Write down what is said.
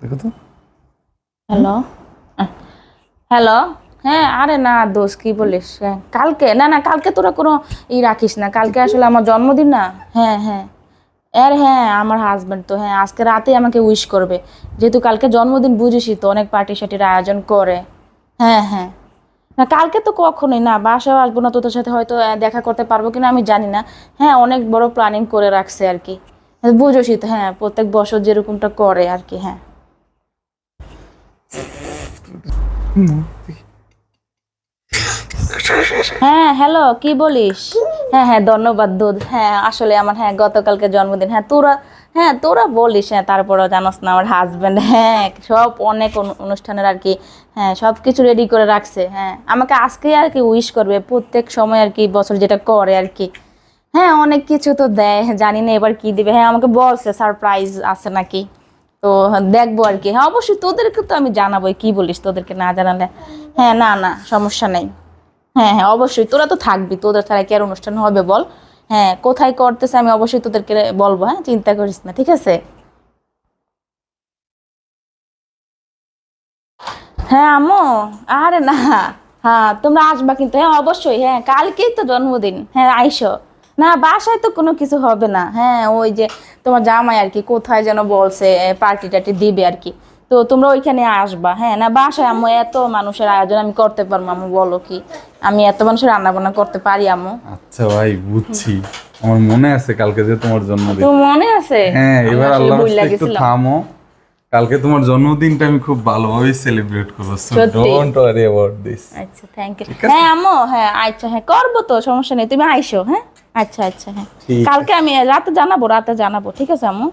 দেখো তো। Hello hello. হ্যাঁ আরে না দোষ কি বলিস, হ্যাঁ কালকে না না কালকে তোরা কোনো রাখিস না, কালকে আসলে আমার জন্মদিন না। হ্যাঁ হ্যাঁ হ্যাঁ আমার হাজবেন্ড তো হ্যাঁ আজকে রাতেই আমাকে উইশ করবে, যেহেতু কালকে জন্মদিন বুঝিসই তো, অনেক পার্টি সার্টির আয়োজন করে। হ্যাঁ হ্যাঁ না কালকে তো কখনোই না, বাসায় আসবো না, তোদের সাথে হয়তো দেখা করতে পারবো কিনা আমি জানি না। হ্যাঁ অনেক বড় প্ল্যানিং করে রাখছে আর কি, বুঝোসই তো, হ্যাঁ প্রত্যেক বছর যেরকমটা করে আর কি। হ্যাঁ হ্যাঁ হ্যালো কি বলিস। হ্যাঁ হ্যাঁ ধন্যবাদ দুধ, হ্যাঁ আসলে আমার হ্যাঁ গতকালকে জন্মদিন। হ্যাঁ তোরা বলিস, হ্যাঁ তারপরও জানোস না আমার হাজবেন্ড, হ্যাঁ সব অনেক অনুষ্ঠানের আর কি, হ্যাঁ সব কিছু রেডি করে রাখছে। হ্যাঁ আমাকে আজকে আর কি উইশ করবে প্রত্যেক সময় আর কি, বছর যেটা করে আর কি। হ্যাঁ অনেক কিছু তো দেয়, জানি না এবার কি দিবে। হ্যাঁ আমাকে বলছে সারপ্রাইজ আছে নাকি, তো দেখবো আর কি। হ্যাঁ অবশ্যই তোদেরকে তো আমি জানাবোই, কি বলিস তোদেরকে না জানালে। হ্যাঁ না না সমস্যা নেই। হ্যাঁ হ্যাঁ অবশ্যই তোরা তো থাকবি, তোদের ছাড়া কি আর অনুষ্ঠান হবে বল। হ্যাঁ কোথায় করতেছে আমি অবশ্যই তোদেরকে বলবো, হ্যাঁ চিন্তা করিস না, ঠিক আছে। হ্যাঁ আম্মু, আরে না, হ্যাঁ তোমরা আসবা কিন্তু, হ্যাঁ অবশ্যই, হ্যাঁ কালকেই তো জন্মদিন, হ্যাঁ আইসো। না বাসায় তো কোনো কিছু হবে না, হ্যাঁ ওই যে তোমার জামাই আর কি কোথায় যেন বলছে পার্টি টার্টি দিবে আর কি, তো তোমরা ওইখানে আসবা। হ্যাঁ না বাসায় আম্মু এত মানুষের আয়োজন আমি করতে পারবো আম্মু, বলো কি আমি এত মানুষের রান্না বান্না করতে পারি আম্মু? আচ্ছা ভাই বুঝছি, আমার মনে আছে কালকে যে তোমার জন্মদিন। তো মনে আছে, হ্যাঁ আমি এবার আসলে আল্লাহর ভুল রাস্তায় একটু লাগেছিলাম। থামো, কালকে তোমার জন্মদিনটা আমি খুব ভালোভাবে সেলিব্রেট করবো, সো সত্যি? Don't worry about this. আচ্ছা থ্যাংক ইউ। ঠিক আছে, হ্যাঁ আম্মু, হ্যাঁ আচ্ছা হ্যাঁ করবো তো, সমস্যা নেই, তুমি আইসো। হ্যাঁ আচ্ছা আচ্ছা হ্যাঁ ঠিক কালকে আছে। আমি রাতে জানাবো, ঠিক আছে আম্মু?